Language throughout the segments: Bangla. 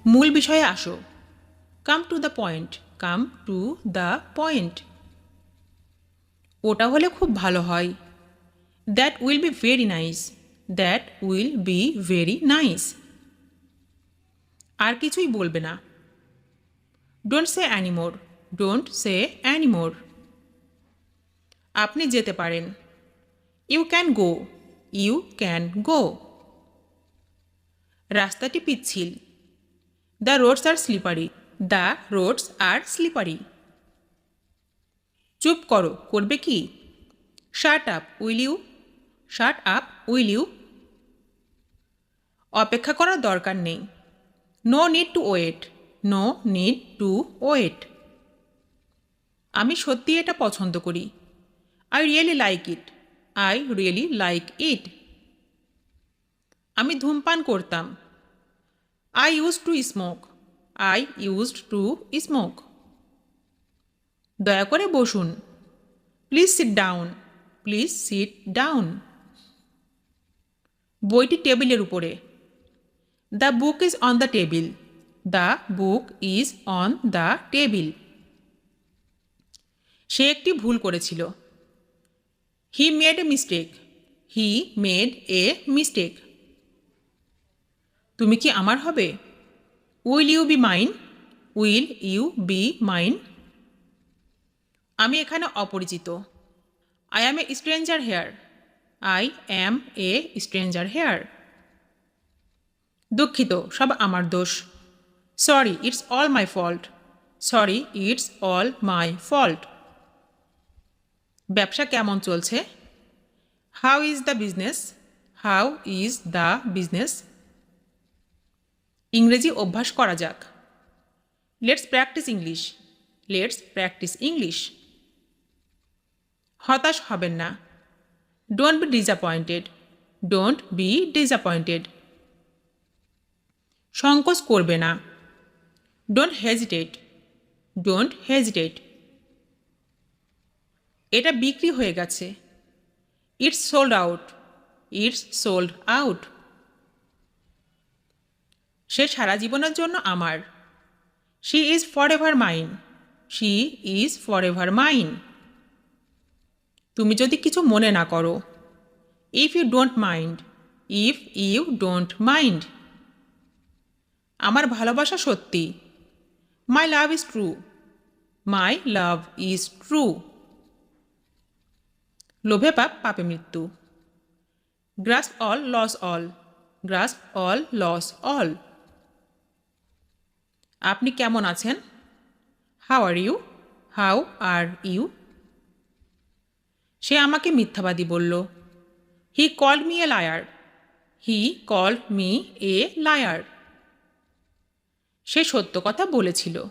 মূল বিষয়ে আসো। Come to the point, come to the point. ওটা হলে খুব ভালো হয়। That will be very nice, that will be very nice. আর কিছুই বলবে না। Don't say anymore, don't say anymore. আপনি যেতে পারেন। You can go, you can go. রাস্তাটি পিচ্ছিল। The roads are slippery, the roads are slippery. চুপ করো, করবে কি? Shut up will you, shut up will you. অপেক্ষা করার দরকার নেই। No need to wait, no need to wait. আমি সত্যি এটা পছন্দ করি। I really like it, I really like it. আমি ধূমপান করতাম। I use to smoke, I used to smoke. দয়া করে বসুন। Please sit down, please sit down. বইটি টেবিলের উপরে। The book is on the table, the book is on the table. সে একটি ভুল করেছিল। He made a mistake, he made a mistake. তুমি কি আমার হবে? Will you be mine, will you be mine. আমি এখানে অপরিচিত। I am a stranger here, I am a stranger here. দুঃখিত, সব আমার দোষ। Sorry, it's all my fault, sorry, it's all my fault. ব্যবসা কেমন চলছে? How is the business, how is the business. ইংরেজি অভ্যাস করা যাক। Let's practise English, let's practise English. হতাশ হবেন না। Don't be disappointed, don't be disappointed. সংকোচ করবে না। Don't hesitate, don't hesitate. এটা বিক্রি হয়ে গেছে। It's sold out, it's sold out. সে সারা জীবনের জন্য আমার। She is for ever mine, she is for ever mine. তুমি যদি কিছু মনে না করো। If you don't mind, if you don't mind. আমার ভালোবাসা সত্যি। My love is true, my love is true. লোভে পাপ, পাপে মৃত্যু। Grasp all, loss all, grasp all, loss all. আপনি কেমন আছেন? How are you, how are you. সে আমাকে মিথ্যাবাদী বলল। He called me a liar, he called me a liar. সে সত্য কথা বলেছিল।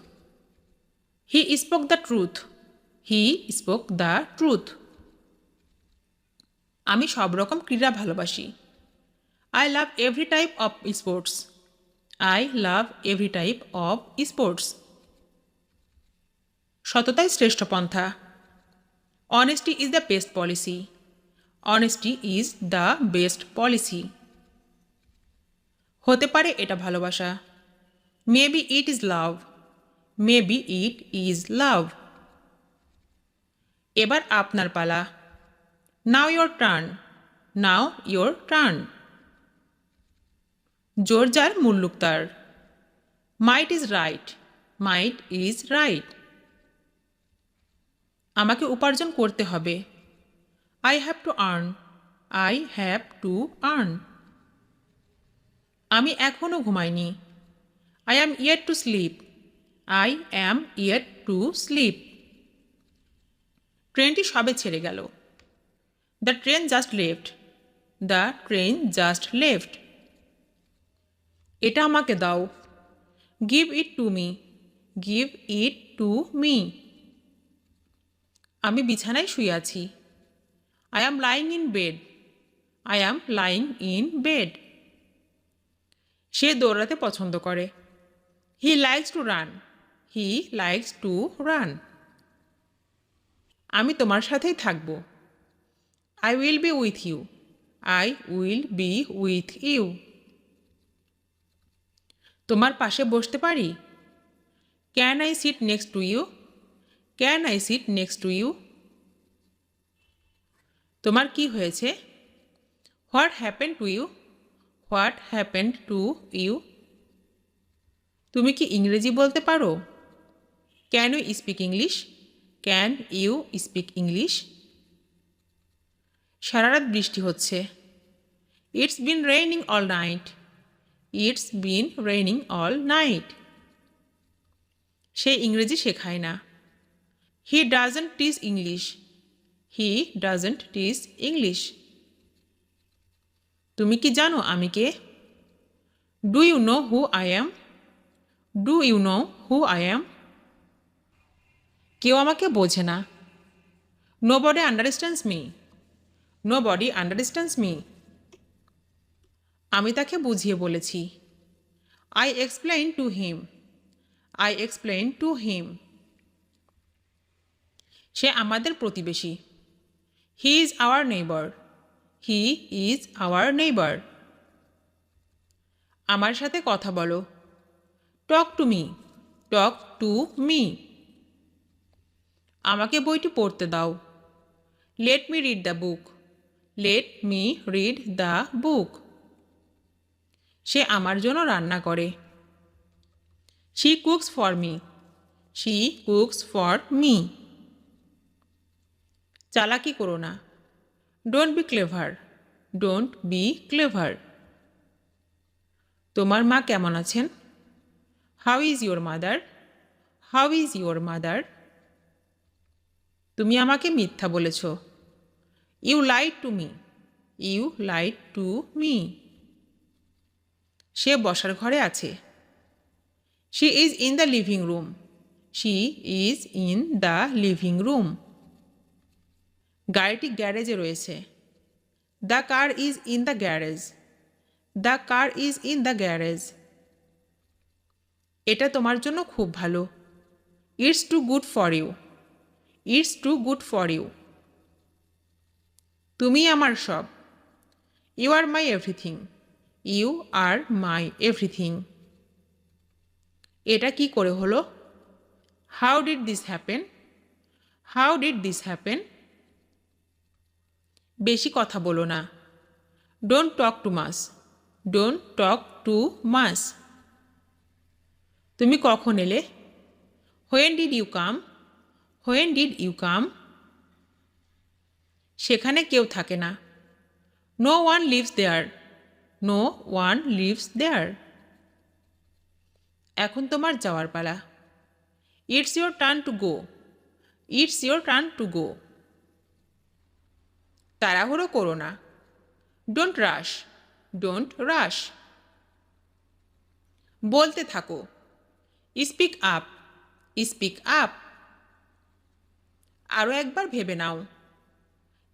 He spoke the truth, he spoke the truth. আমি সব রকম ক্রীড়া ভালোবাসি। I love every type of sports, I love every type of sports. সততাই শ্রেষ্ঠ পন্থা। Honesty is the best policy, honesty is the best policy. হতে পারে এটা ভালোবাসা। Maybe it is love, maybe it is love. এবার আপনার পালা। Now your turn, now your turn. জোর যার মুল্লুক তার। Might is right, might is right. আমাকে উপার্জন করতে হবে। I have to earn, I have to earn. আমি এখনও ঘুমাইনি। I am yet to sleep, I am yet to sleep. ট্রেনটি সবে ছেড়ে গেল। The train just left, the train just left. এটা আমাকে দাও। Give it to me, give it to me. আমি বিছানায় শুয়ে আছি। I am lying in bed. I am lying in bed. সে দৌড়াতে পছন্দ করে। He likes to run. He likes to run. আমি তোমার সাথেই থাকব। I will be with you. I will be with you. তোমার পাশে বসতে পারি? Can I sit next to you? Can I sit next to you? তোমার কি হয়েছে? What happened to you? What happened to you? তুমি কি ইংরেজি বলতে পারো? Can you speak English? Can you speak English? সারা রাত বৃষ্টি হচ্ছে। It's been raining all night. It's been raining all night. সে ইংরেজি শেখায় না। He doesn't teach English. He doesn't teach English. তুমি কি জানো আমি কে? Do you know who I am? Do you know who I am? কেউ আমাকে বোঝে না। Nobody understands me. Nobody understands me. আমি তাকে বুঝিয়ে বলেছি। I explained to him. I explained to him. সে আমাদের প্রতিবেশী। He is our neighbor. He is our neighbor. আমার সাথে কথা বলো। Talk to me. Talk to me. আমাকে বইটি পড়তে দাও। Let me read the book. Let me read the book. সে আমার জন্য রান্না করে। She cooks for me. She cooks for me. চালাকি করো না। Don't be clever. Don't be clever. তোমার মা কেমন আছেন? How is your mother? How is your mother? তুমি আমাকে মিথ্যা বলেছ। You lied to me. You lied to me. সে বসার ঘরে আছে। She is in the living room. She is in the living room. গাড়িটি গ্যারেজে রয়েছে। The car is in the garage. The car is in the garage. এটা তোমার জন্য খুব ভালো। It's too good for you. It's too good for you. তুমি আমার সব। You are my everything. You are my everything. এটা কি করে হলো? How did this happen? How did this happen? বেশি কথা বলো না। Don't talk too much. Don't talk too much. তুমি কখন এলে? When did you come? When did you come? সেখানে কেউ থাকে না। No one lives there. No one lives there. এখন তোমার যাওয়ার পালা। It's your turn to go. It's your turn to go. তাড়াহুড়ো করো না। Don't rush. Don't rush. বলতে থাকো। Speak up. Speak up. আরও একবার ভেবে নাও।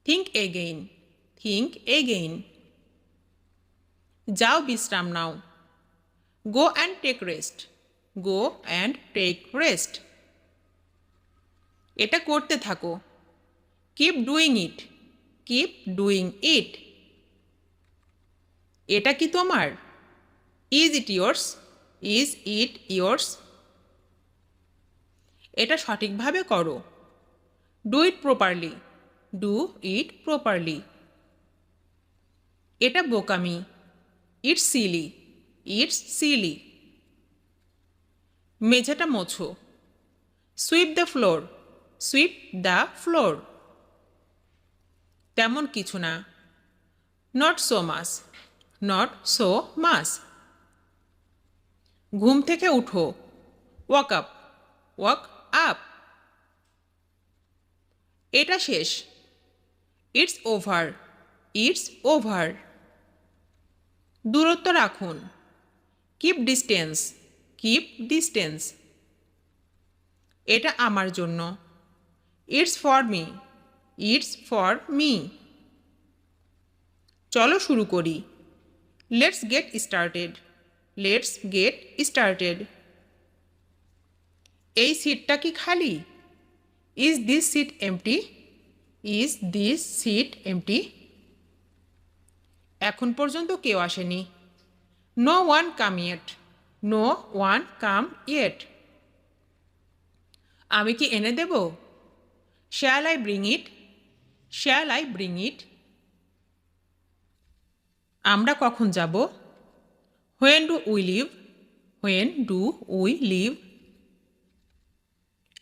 Think again. Think again. যাও বিশ্রাম নাও। Go and take rest. Go and take rest. এটা করতে থাকো। Keep doing it. Keep doing it. এটা কি তোমার? Is it yours? Is it yours? এটা সঠিকভাবে করো। Do it properly. Do it properly. এটা বোকামি। It's silly. It's silly. মেঝেটা মোছো। Sweep the floor. Sweep the floor. তেমন কিছু না। Not so much. Not so much. ঘুম থেকে উঠো। Wake up. Wake up. এটা শেষ। It's over. It's over. দূরত্ব রাখুন। Keep distance. Keep distance. এটা আমার জন্য। It's for me. It's for me. চলো শুরু করি। Let's get started. Let's get started. এই সিটটা কি খালি? Is this seat empty? Is this seat empty? এখন পর্যন্ত কেউ আসেনি। No one come yet. No one come yet. আমি কি এনে দেব? Shall I bring it? Shall I bring it? আমরা কখন যাব? When do we leave? When do we leave?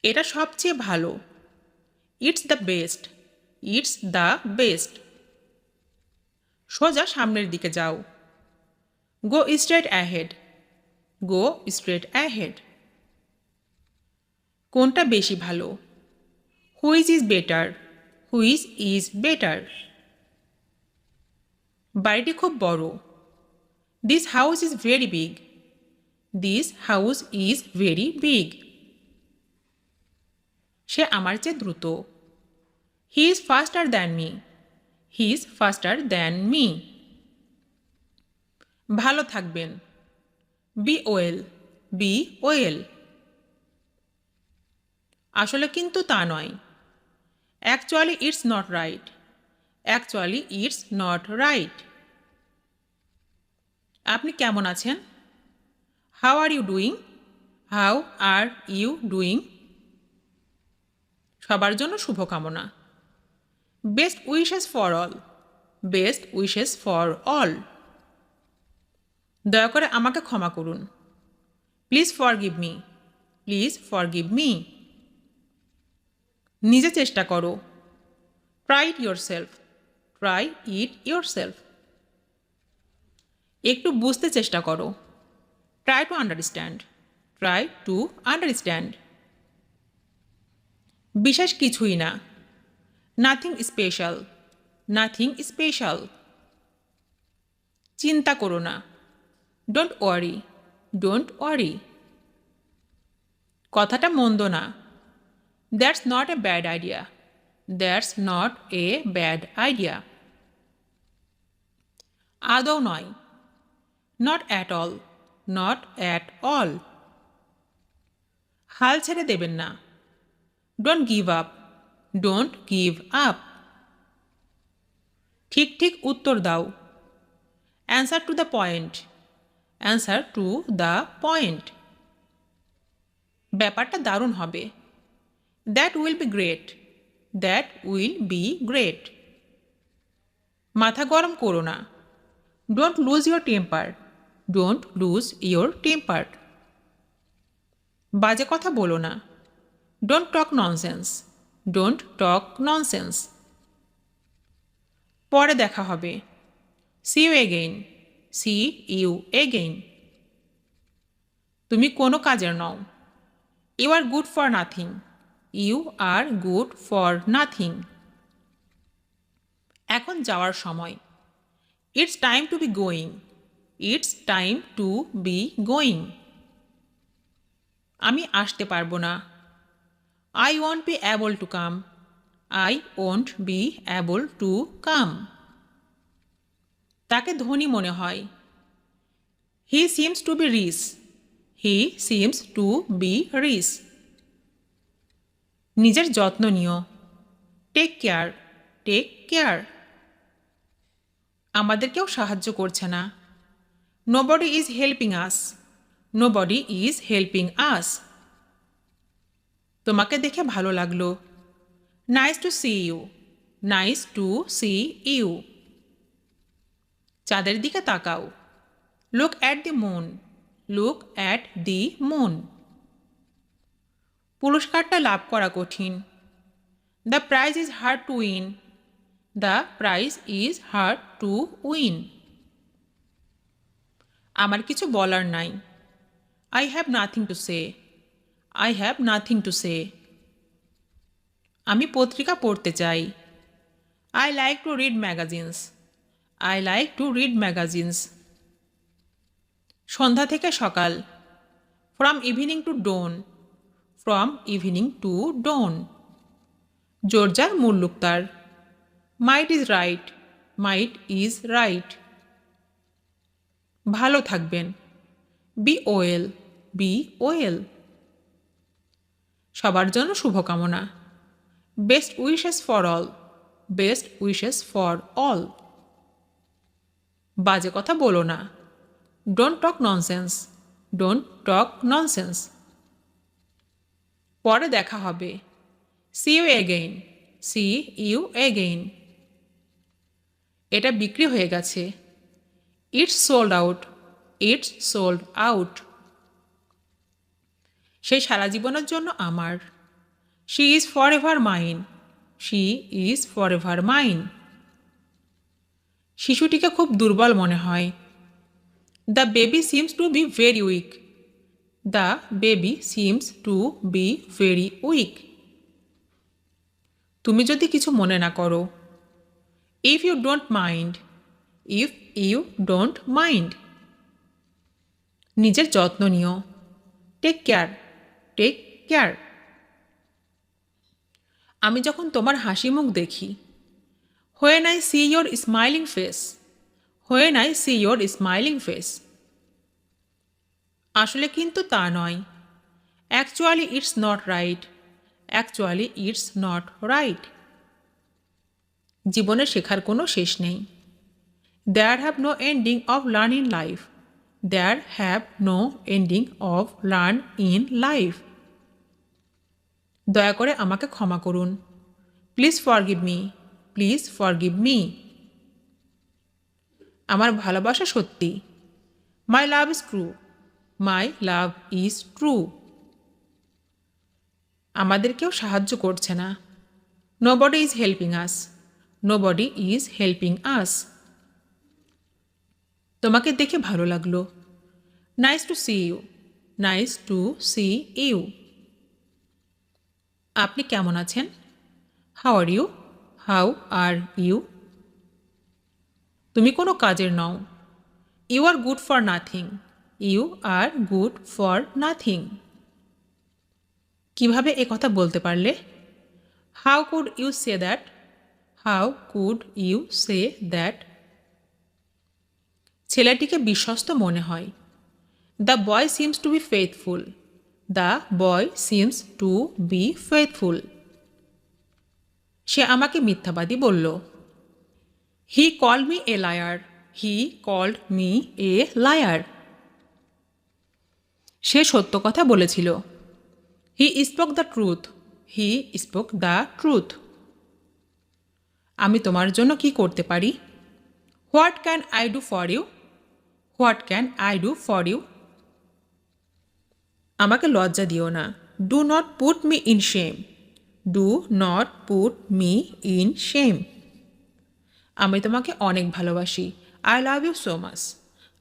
এটা সবচেয়ে ভালো। It's the best. It's the best. সোজা সামনের দিকে যাও। গো straight ahead. Go straight ahead. কোনটা বেশি ভালো? Which is better? Which is better? বাড়িটি খুব বড়। This house is very big. This house is very big. সে আমার চেয়ে দ্রুত। He is faster than me. He is faster than me. ভালো থাকবেন। Be well. Be well. আসলে কিন্তু তা নয়। Actually it's not right. Actually it's not right. আপনি কেমন আছেন? How are you doing? How are you doing? সবার জন্য শুভকামনা। Best wishes for all. Best wishes for all. দয়া করে আমাকে ক্ষমা করুন। Please forgive me. Please forgive me. নিজে চেষ্টা করো। Try it yourself. Try it yourself. একটু বুঝতে চেষ্টা করো। Try to understand. Try to understand. বিশেষ কিছুই না। Nothing special. Nothing special. চিন্তা করো না। Don't worry. Don't worry. কথাটা মন্দ না। That's not a bad idea. That's not a bad idea. আদৌ নয়। Not at all. Not at all. হাল ছেড়ে দেবেন না। Don't give up. Don't give up. ঠিক ঠিক উত্তর দাও। Answer to the point. Answer to the point. ব্যাপারটা দারুণ হবে। That will be great. That will be great. মাথা গরম করো না। Don't lose your temper. Don't lose your temper. বাজে কথা বলো না। Don't talk nonsense. Don't talk nonsense. পরে দেখা হবে। See you again. See you again. তুমি কোনো কাজের নও। You are good for nothing. You are good for nothing. এখন যাওয়ার সময়। It's time to be going. It's time to be going. আমি আসতে পারবো না। I won't be able to come. I won't be able to come. তাকে ধনী মনে হয়। He seems to be rich. He seems to be rich. নিজের যত্ন নিও। Take care. Take care. আমাদের কেউ সাহায্য করছে না। Nobody is helping us. Nobody is helping us. তোমাকে দেখে ভালো লাগলো। Nice to see you. Nice to see you. চাঁদের দিকে তাকাও। Look at the moon. Look at the moon. পুরস্কারটা লাভ করা কঠিন। The prize is hard to win. The prize is hard to win. আমার কিছু বলার নাই। I have nothing to say. I have nothing to say. আমি পত্রিকা পড়তে চাই। I like to read magazines. I like to read magazines. সন্ধ্যা থেকে সকাল। From evening to dawn. From evening to dawn. জোরজার মুল্লুক তার। Might is right. Might is right. ভালো থাকবেন, বি ওয়েল, বি ওয়েল। সবার জন্য শুভকামনা, best wishes for all, best wishes for all. বাজে কথা বলো না, don't talk nonsense, don't talk nonsense. পরে দেখা হবে, see you again, see you again. এটা বিক্রি হয়ে গেছে, it's sold out, it's sold out. সে সারা জীবনের জন্য আমার, she is for ever mine, she is for ever mine. শিশুটিকে খুব দুর্বল মনে হয়, the baby seems to be very weak, the baby seems to be very weak. তুমি যদি কিছু মনে না করো, if you don't mind, if you don't mind. নিজের যত্ন নিও, টেক কেয়ার, টেক কেয়ার। আমি যখন তোমার হাসি মুখ দেখি, when I see your smiling face, when I see your smiling face. আসলে কিন্তু তা নয়, actually it's not right, actually it's not right. জীবনে শেখার কোনো শেষ নেই, there have no ending of learn in life, there have no ending of learn in life. দয়া করে আমাকে ক্ষমা করুন, please forgive me, please forgive me. আমার ভালোবাসা সত্যি, my love is true, my love is true. আমাদের কেউ সাহায্য করছে না, nobody is helping us, nobody is helping us. তোমাকে দেখে ভালো লাগলো, nice to see you, nice to see you. আপনি কেমন আছেন, how are you, how are you. তুমি কোনো কাজের নও, you are good for nothing, you are good for nothing. কিভাবে এ কথা বলতে পারলে, how could you say that, how could you say that. ছেলেটিকে বিশ্বস্ত মনে হয়, the boy seems to be faithful, the boy seems to be faithful. সে আমাকে মিথ্যাবাদী বলল, he called me a liar, he called me a liar. সে সত্য কথা বলেছিল, he spoke the truth, he spoke the truth. আমি তোমার জন্য কি করতে পারি, what can I do for you, what can I do for you. আমাকে লজ্জা দিও না, do not put me in shame, do not put me in shame. আমি তোমাকে অনেক ভালোবাসি, I love you so much,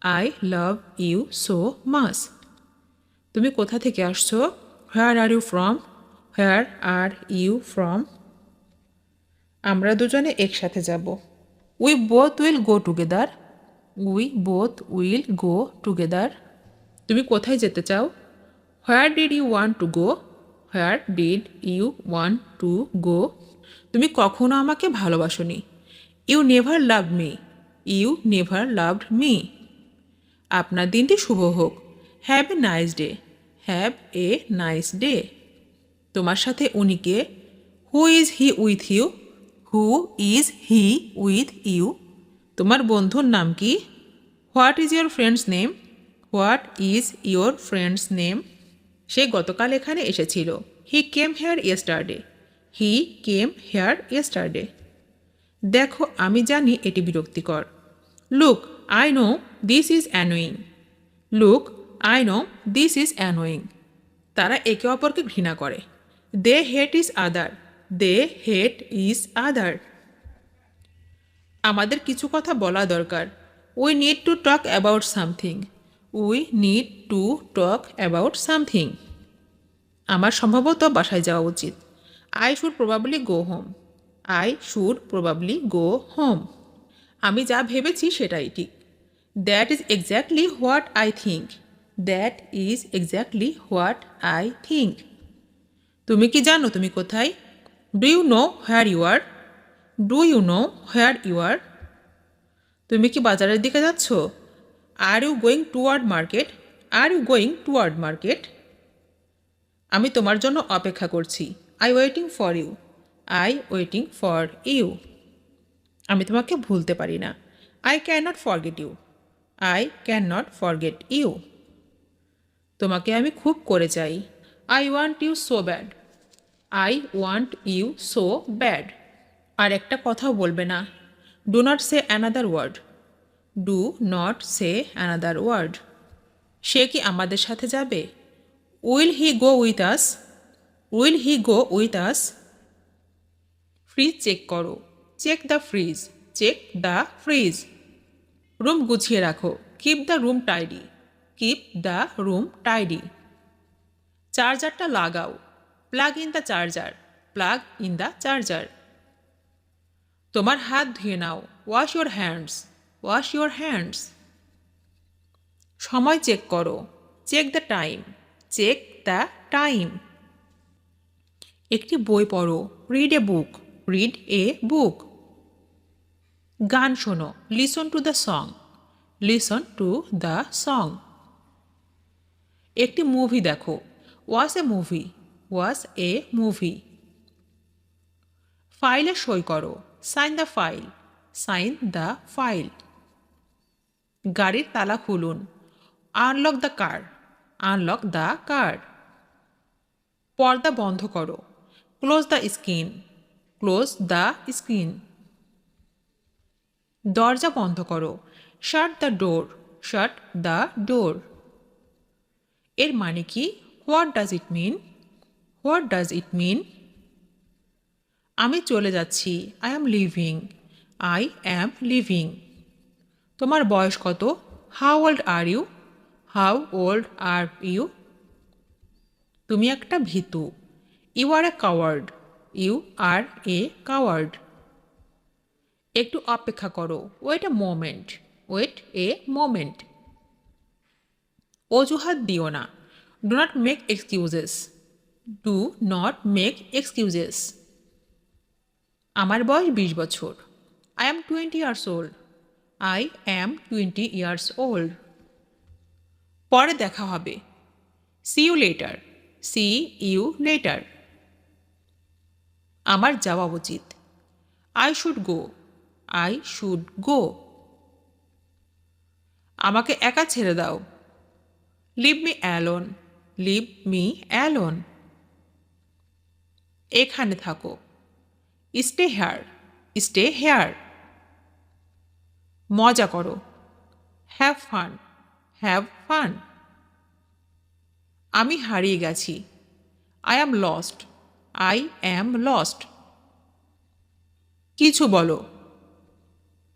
I love you so much. তুমি কোথা থেকে আসছো, where are you from, where are you from. আমরা দুজনে একসাথে যাব, we both will go together, we both will go together. তুমি কোথায় যেতে চাও, where did you want to go, where did you want to go. তুমি কখনো আমাকে ভালোবাসোনি, you never love me, you never loved me. আপনার দিনটি শুভ হোক, have a nice day, have a nice day. তোমার সাথে উনি কে, who is he with you, who is he with you. তোমার বন্ধুর নাম কি, what is your friend's name, what is your friend's name. সে গতকাল এখানে এসেছিল, he came here yesterday, he came here yesterday. দেখো আমি জানি এটি বিরক্তিকর, look I know this is annoying, look I know this is annoying. তারা একে অপরকে ঘৃণা করে, দে হেট is other, they hate is আদার। আমাদের কিছু কথা বলা দরকার, we need to talk about something, we need to talk about something. আমার সম্ভবত বাসায় যাওয়া উচিত, I should probably go home, I should probably go home. আমি যা ভেবেছি সেটাই ঠিক, that is exactly what I think, that is exactly what I think. তুমি কি জানো তুমি কোথায়, do you know where you are, do you know where you are. তুমি কি বাজারের দিকে যাচ্ছ? আর you going toward market? Are you going toward market? আমি তোমার জন্য অপেক্ষা করছি। I waiting for you. I waiting for you. আমি তোমাকে ভুলতে পারি না। I can not forget you. I can not forget you. তোমাকে আমি খুব করে চাই। I want you so bad. I want you so bad. আর একটা কথাও বলবে না। Do not say another word. Do not say another word. সে কি আমাদের সাথে যাবে? Will he go with us? Will he go with us? Fridge check করো। Check the fridge. Check the fridge. Room গুছিয়ে রাখো। Keep the room tidy. Keep the room tidy. চার্জারটা লাগাও। Plug in the charger. Plug in the charger. তোমার হাত ধুয়ে নাও। Wash your hands. Wash your hands. সময় চেক করো। Check the time. Check the time. একটি বই পড়ো। Read a book. Read a বুক। গান শোনো। Listen to the song. Listen to the song. একটি মুভি দেখো। Watch a movie. Watch a movie. ফাইলে সই করো। Sign the file. Sign the file. গাড়ির তালা খুলুন। Unlock the car. Unlock the car. পর্দা বন্ধ করো। Close the screen. Close the screen. দরজা বন্ধ করো। Shut the door. Shut the door. এর মানে কি? What does it mean? What does it mean? আমি চলে যাচ্ছি। I am living. I am living. তোমার বয়স কত? How old are you? How old are you? তুমি একটা ভীতু। You are a coward. You are a coward. একটু অপেক্ষা করো। Wait a moment. Wait a moment. অজুহাত দিও না। Do not make excuses. Do not make excuses. আমার বয়স 20 বছর। I am 20 years old. I am 20 years old. পরে দেখা হবে। See you later. See you letter. আমার যাওয়া উচিত। I should go. I should go. আমাকে একা ছেড়ে দাও। Leave me alone. Leave me alone. এখানে থাকো। Stay here. Stay here. মজা করো। Have fun. Have fun. আমি হারিয়ে গেছি। I am lost. I am lost. কিছু বলো।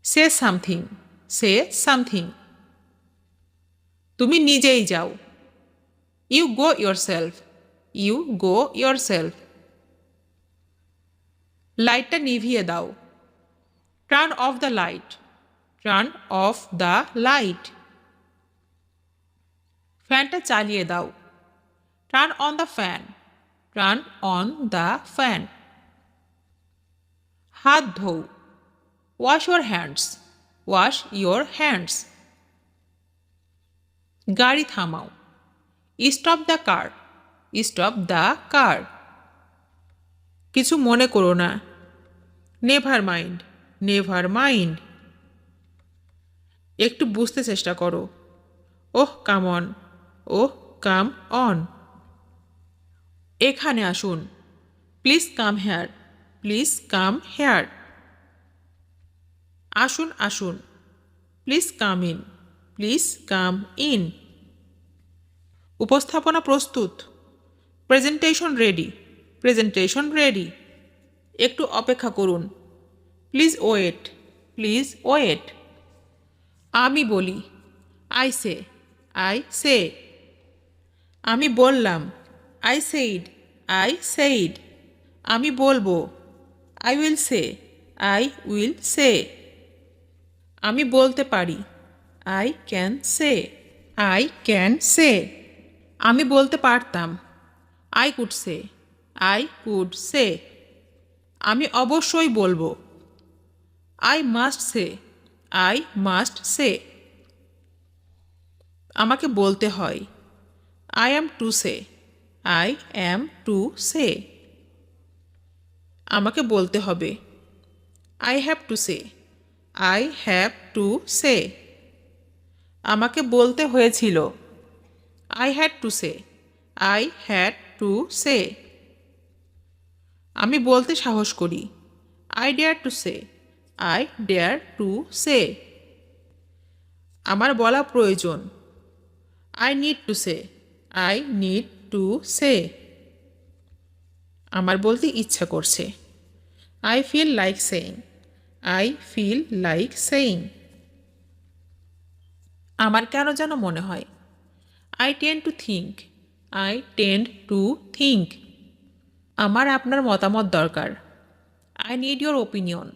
Say something. Say something. তুমি নিজেই যাও। You go yourself. You go yourself. লাইটটা নিভিয়ে দাও। Turn off the light. Turn off the light. ফ্যানটা চালিয়ে দাও। Turn on the fan. Turn on the fan. হাত ধোও। Wash your hands. Wash your hands. গাড়ি থামাও। Stop the car. Stop the car. কিছু মনে করো না। Never mind. Never mind. একটু বুঝতে চেষ্টা করো। Oh come on. Oh come on. এখানে আসুন। Please come here. Please come here. আসুন আসুন। Please come in. Please come in. উপস্থাপনা প্রস্তুত। Presentation ready. Presentation ready. একটু অপেক্ষা করুন। Please wait. Please wait. আমি বলি। I say. I say. আমি বললাম। I said. I said. আমি বলবো। I will say. I will say. আমি বলতে পারি। I can say. I can say. আমি বলতে পারতাম। I could say. I could সে। আমি অবশ্যই বলবো। I must say. I must say. আমাকে বলতে হয়, I am two say. I am to say. আমাকে বলতে হবে, I have two say. I have to say. আমাকে বলতে হয়েছিল, I had to say. I had to say. আমি বলতে সাহস করি, I dare to say. I dare to say. আমার বলা প্রয়োজন, I need to say. I need to say. আমার বলতে ইচ্ছা করছে, I feel like saying. I feel like saying. আমার কেন যেন মনে হয়, I tend to think. I tend to think. আমার আপনার মতামত দরকার, I need your opinion.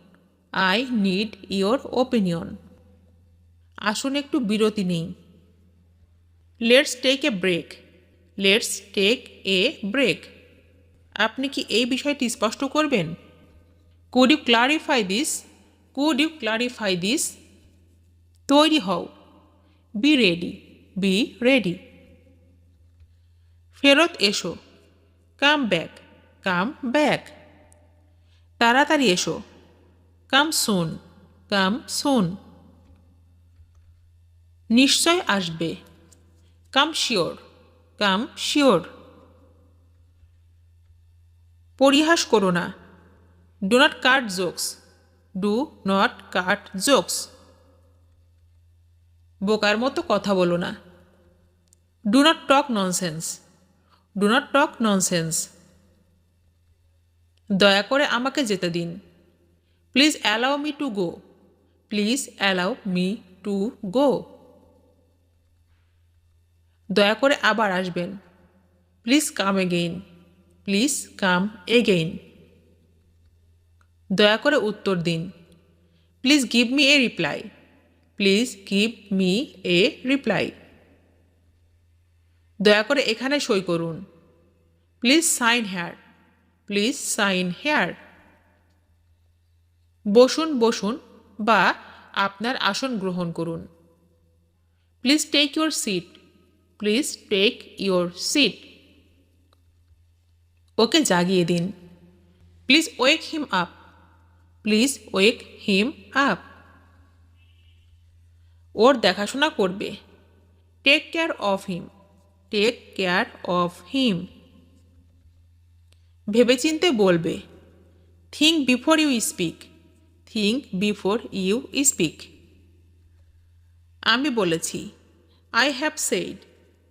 I need your opinion. আসুন একটু বিরতি নেই। Let's take a break. Let's take a break. আপনি কি এই বিষয়টি স্পষ্ট করবেন? Could you clarify this? Could you clarify this? তৈরি হও। Be ready. Be ready. ফেরত এসো। Come back. Come back. তাড়াতাড়ি এসো। Come soon. Come soon. নিশ্চয় আসবে। Come sure. Come sure. পরিহাস করো না। Do not cut jokes. Do not cut jokes. বোকার মতো কথা বলো না। Do not talk nonsense. Do not talk nonsense. দয়া করে আমাকে যেতে দিন। Please allow me to go. Please allow me to go. দয়া করে আবার আসবেন। Please come again. Please come again. দয়া করে উত্তর দিন। Please give me a reply. Please give me a reply. দয়া করে এখানে সই করুন। Please sign here. Please sign here. বসুন বসুন বা আপনার আসন গ্রহণ করুন। Please take your seat. Please take your seat. ওকে জাগিয়ে দিন। Please wake him up. Please wake him up. ওর দেখাশোনা করবে। Take care of him. Take care of him. ভেবেচিন্তে বলবে। Think before you speak. Think before you speak. আমি বলেছি, I have said.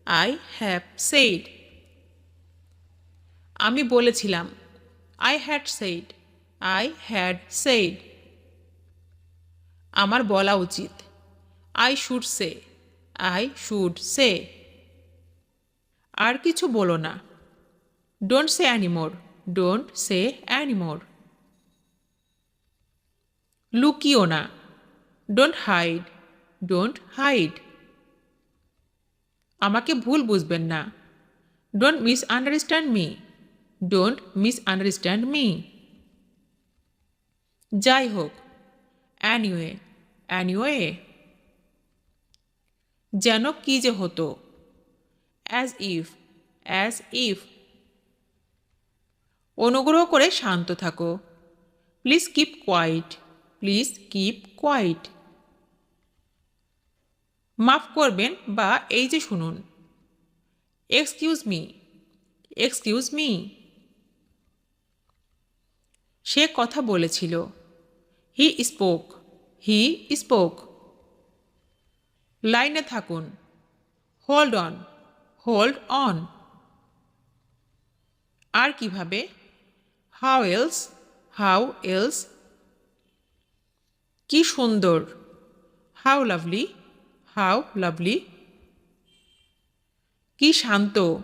I have said. আমি বলেছিলাম, I had said. I had said. আমার বলা উচিত, I should say. I should say. আর কিছু বলো না। Don't say anymore. Don't say anymore. লুকিও না। Don't hide. Don't hide. আমাকে ভুল বুঝবেন না। Don't misunderstand me. Don't misunderstand me. যাই হোক। অ্যানিওয়ে। অ্যানিওয়ে। যেন কি যে হতো। As if. As if. অনুগ্রহ করে শান্ত থাকো। Please keep quiet. Please keep quiet. মাফ করবেন বা এই যে শুনুন। Excuse me. Excuse me. সে কথা বলেছিল। He spoke. He spoke. লাইনে থাকুন। Hold on. Hold on. আর কিভাবে? How else. How else. কি সুন্দর। How lovely. How lovely. কি শান্ত।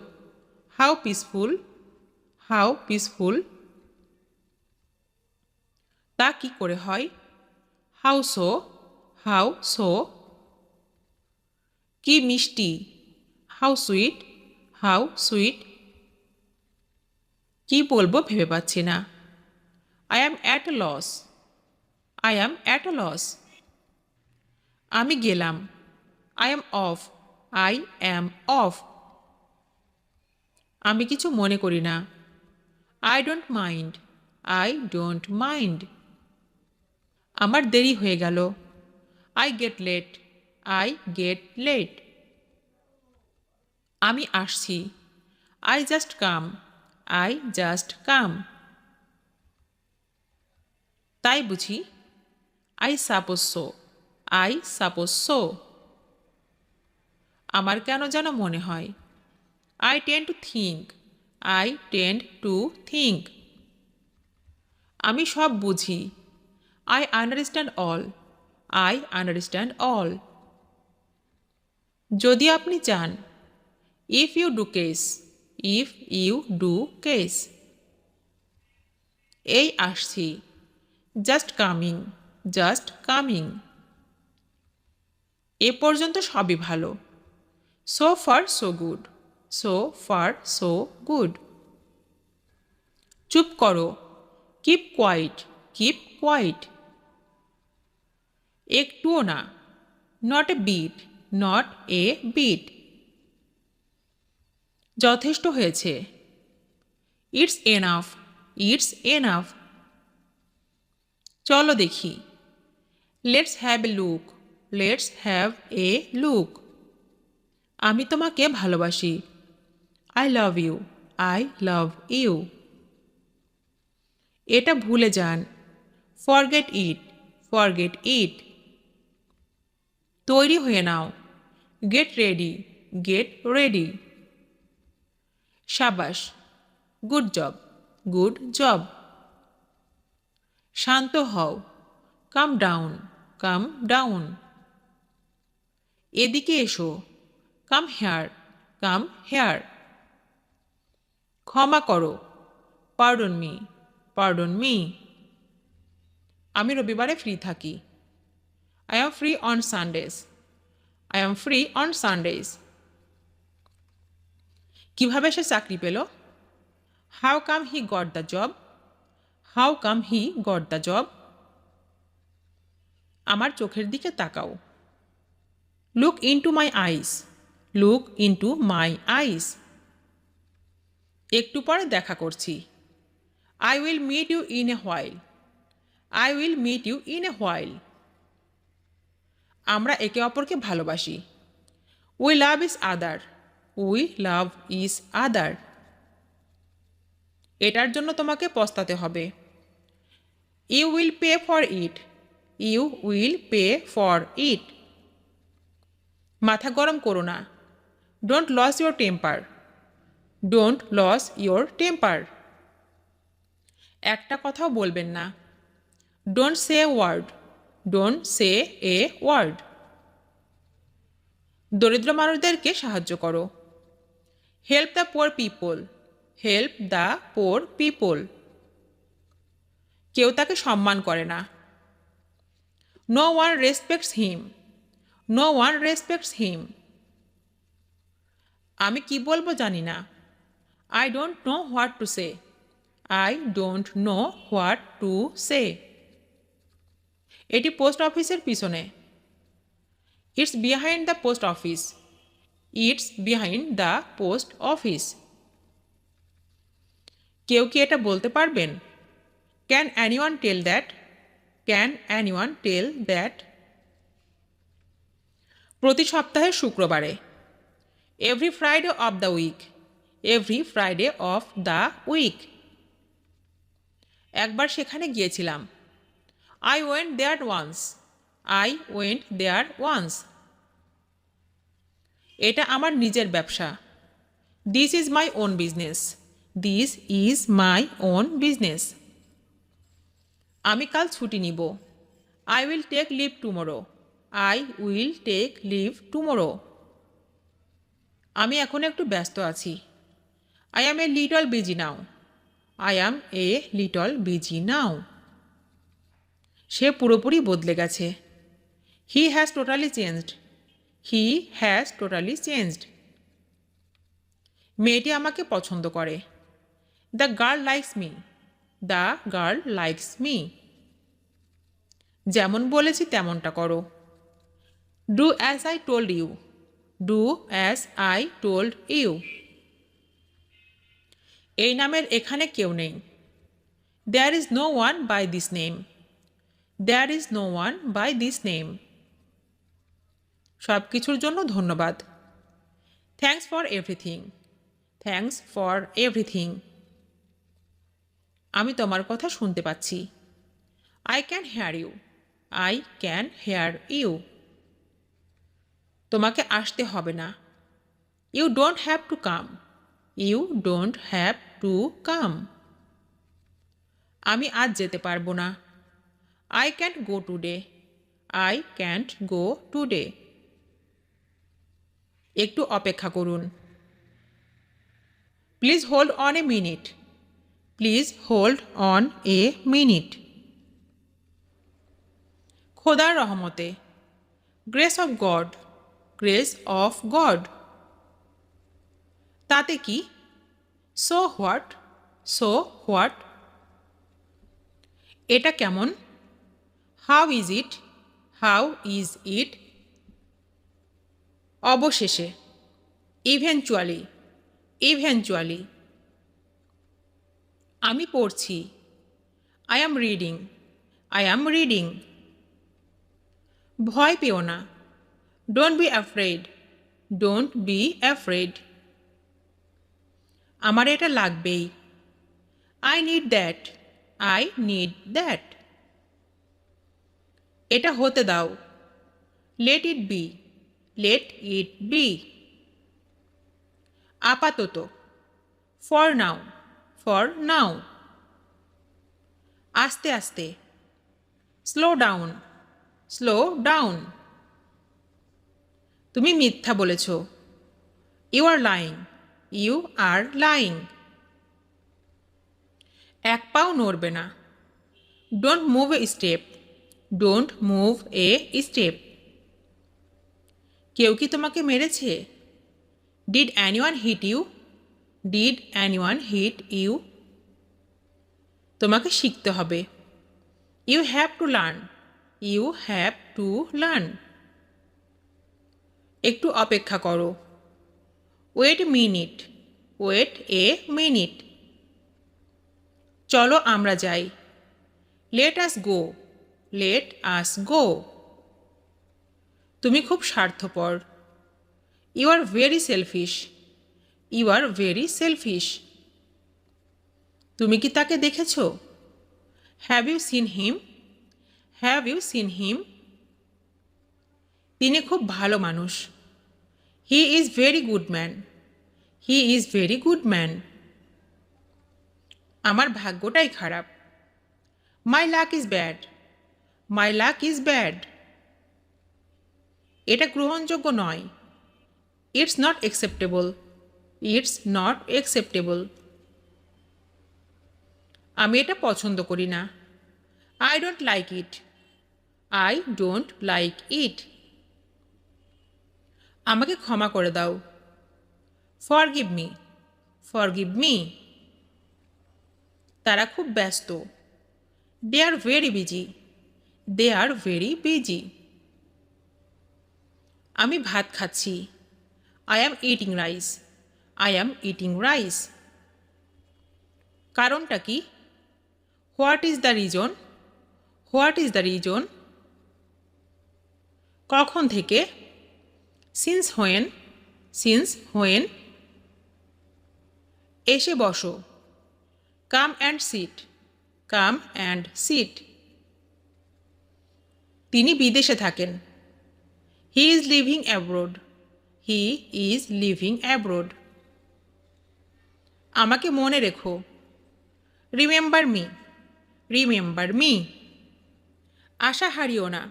How peaceful. How peaceful. তা কি করে হয়? How so. How so. কি মিষ্টি। How sweet. How sweet. কি বলবো ভেবে পাচ্ছি না। I am at a loss. I am at a loss. আমি গেলাম। I am off. I am off. আমি কিছু মনে করি না। I don't mind. I don't mind. আমার দেরি হয়ে গেল। I get late. I get late. আমি আসছি। I just come. I just come. তাই বুঝি? I suppose so. I suppose so. আমার কেন যেন মনে হয়। I tend to think. I tend to think. আমি সব বুঝি। I understand all. I understand all. যদি আপনি চান। If you do case. If you do case. এই আসছি। Just coming. Just coming. এ পর্যন্ত সবই ভালো। So far so good. So far so good. চুপ করো। Keep quiet. Keep quiet. একটুও না। Not a bit. Not a bit. যথেষ্ট হয়েছে। It's enough. It's enough. চলো দেখি। Let's have a look. Let's have a look. আমি তোমাকে ভালোবাসি। I love you. I love you. এটা ভুলে যান। Forget it. Forget it. তৈরি হয়ে নাও। Get ready. Get ready. সাবাস। Good job. Good job. শান্ত হও। Calm down. Calm down. এদিকে এসো। Come here. Come here. ক্ষমা করো। Pardon me. Pardon me. আমি রবিবারে ফ্রি থাকি। I am free on Sundays. I am free on Sundays. কিভাবে সে চাকরি পেল? How come he got the job? How come he got the job? আমার চোখের দিকে তাকাও। Look into my eyes. Look into my eyes. একটু পরে দেখা করছি। I will meet you in a while. I will meet you in a while. আমরা একে অপরকে ভালোবাসি। We love each other. We love each আদার। এটার জন্য তোমাকে পস্তাতে হবে। You will pay for it. You will pay for it. মাথা গরম করো না। Don't lose your temper. Don't lose your temper. একটা কথাও বলবেন না। Don't say a word. Don't say a word. দরিদ্র মানুষদেরকে সাহায্য করো। Help the poor people. Help the poor people. কেউ তাকে সম্মান করে না। No one respects him. No one respects him. আমি কি বলবো জানি না। I don't know what to say. I don't know what to say. এটি পোস্ট অফিসের পিছনে। It's behind the post office. It's behind the post office. কেউ কি এটা বলতে পারবেন? Can anyone tell that? Can anyone tell that? প্রতি সপ্তাহের শুক্রবারে। Every Friday of the week. Every Friday of the week. একবার সেখানে গিয়েছিলাম। I went there once. I went there once. এটা আমার নিজের ব্যবসা। This is my own business. This is my own business. আমি কাল ছুটি নিব। I will take leave tomorrow. I will take leave tomorrow. আমি এখন একটু ব্যস্ত আছি। I am a little busy now. I am a little busy now. সে পুরোপুরি বদলে গেছে। He has totally changed. He has totally changed. মেয়েটি আমাকে পছন্দ করে। The girl likes me. The girl likes me. যেমন বলেছি তেমনটা করো। Do as I told you, do as I told you. এই নামের এখানে কেউ নেই। There is no one by this name, there is no one by this name. সব কিছুর জন্য ধন্যবাদ। Thanks for everything, thanks for everything. আমি তোমার কথা শুনতে পাচ্ছি। I can hear you, I can hear you. তোমাকে আসতে হবে না। You don't have to come, you don't have to come. আমি আজ যেতে পারবো না। I can't go today, I can't go today. একটু অপেক্ষা করুন। Please hold on a minute, please hold on a minute. খোদার রহমতে, grace of god, grace of god. তাতে কি? So what, so what. এটা কেমন? How is it, how is it. অবশেষে, ইভেনচুয়ালি, ইভেনচুয়ালি। আমি পড়ছি। I am reading, I am reading. ভয় পেও না। Don't be afraid, don't be afraid. আমার এটা লাগবেই। I need that, I need that. এটা হতে দাও। Let it be, let it be. আপাতত, ফর নাও, ফর নাও। আস্তে আস্তে, স্লো ডাউন, স্লো ডাউন। তুমি মিথ্যা বলেছ। You are lying, you are lying. এক পাও নড়বে না। Don't move a step, don't move a step. কেউ কি তোমাকে মেরেছে? Did anyone hit you, did anyone hit you. তোমাকে শিখতে হবে। You have to learn, you have to learn. একটু অপেক্ষা করো। Wait a minute, wait a minute. চলো আমরা যাই। Let us go, let us go. তুমি খুব স্বার্থপর। You are very selfish, you are very selfish. তুমি কি তাকে দেখেছ? Have you seen him, have you seen him. তিনি খুব ভালো মানুষ। He is very good man, he is very good man. আমার ভাগ্যটাই খারাপ। My luck is bad, my luck is bad. এটা গ্রহণযোগ্য নয়। It's not acceptable, it's not acceptable. আমি এটা পছন্দ করি না। I don't like it, I don't like it. আমাকে ক্ষমা করে দাও। Forgive me, forgive me. তারা খুব ব্যস্ত। They are very busy, they are very busy. আমি ভাত খাচ্ছি। I am eating rice, I am eating rice. কারণটা কি? What is the reason, what is the reason. কখন থেকে? Since when, since when. এসে বসো। Come and sit, come and sit. তিনি বিদেশে থাকেন। He is living abroad, he is living abroad. আমাকে মনে রেখো। Remember me, remember me. আশা হারিও না।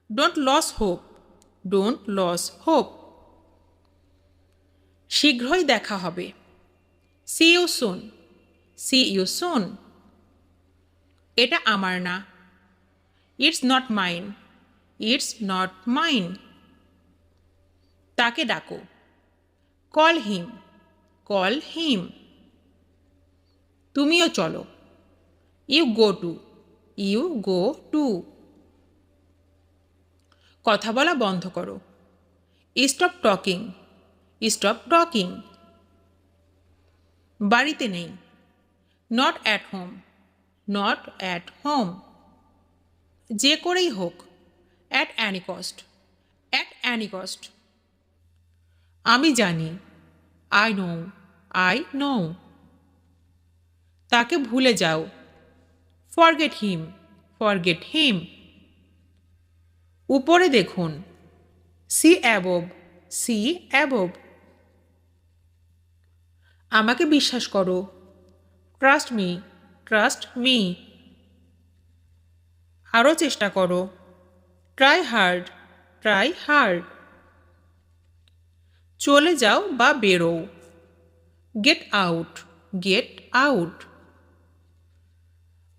Don't lose hope, don't lose hope. শীঘ্রই দেখা হবে। See you soon, see you soon. এটা আমার না। It's not mine, it's not mine. তাকে ডাকো। Call him, call him. তুমিও চলো। You go too, you go too. কথা বলা বন্ধ করো। Stop talking, stop talking. বাড়িতে নেই। Not at home, not at home. যে করেই হোক। At any cost, at any cost. আমি জানি। I know, I know. তাকে ভুলে যাও। Forget him, forget him. উপরে দেখুন। See above, see above. আমাকে বিশ্বাস করো। Trust me, trust me. আরও চেষ্টা করো। Try hard, try hard. চলে যাও বা বেরোও। Get out, get out.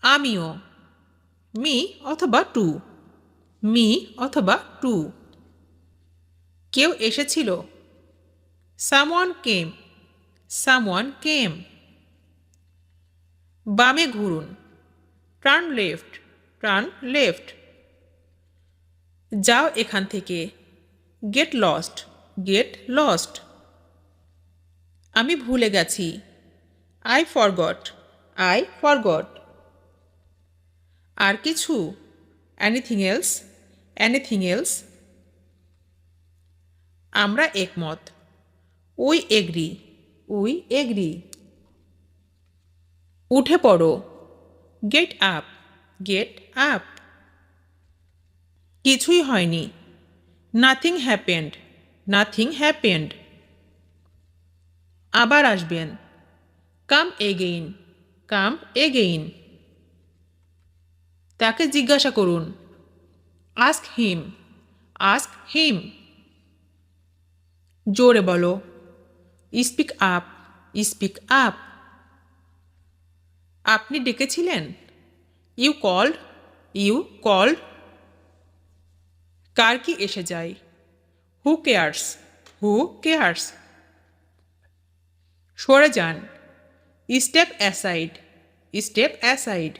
আমিও। মি অথবা টু, মি অথবা টু। কেউ এসেছিল। Someone came, someone came. বামে ঘুরুন। Turn left, turn left. যাও এখান থেকে। Get lost, get lost. আমি ভুলে গেছি। I forgot, I forgot. আর কিছু? Anything else, anything else. আমরা একমত। We agree, we agree. উঠে পড়ো। Get up, get up. কিছুই হয়নি। Nothing happened, nothing happened. আবার আসবেন। Come again, come again. তাকে জিজ্ঞাসা করুন। Ask him, ask him. জোরে বলো। Speak up, speak up. আপনি ডেকেছিলেন। You called, you called. কার কি এসে যায়। Who cares, who cares. সরে যান। Step aside, step aside.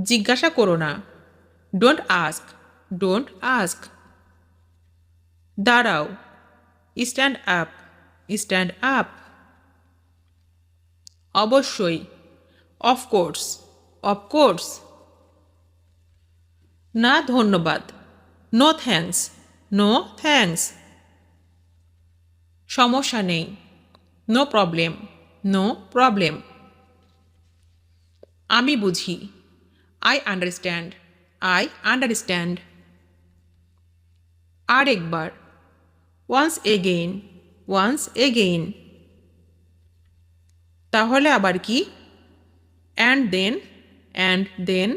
জিজ্ঞাসা করো না। Don't ask, don't ask. দাঁড়াও। Stand up, stand up. অবশ্যই। Of course, of course. না ধন্যবাদ। No thanks, no thanks. সমস্যা নেই। No problem, no problem. আমি বুঝি। I understand, I understand. আর একবার। Once again, once again. তাহলে আবার কি? And then, and then.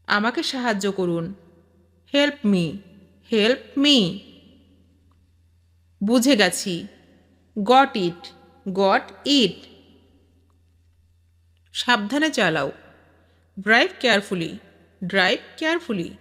আমাকে সাহায্য করুন। Help me, help me. বুঝে গেছি। Got it, got it. সাবধানে চালাও। Drive carefully, drive carefully.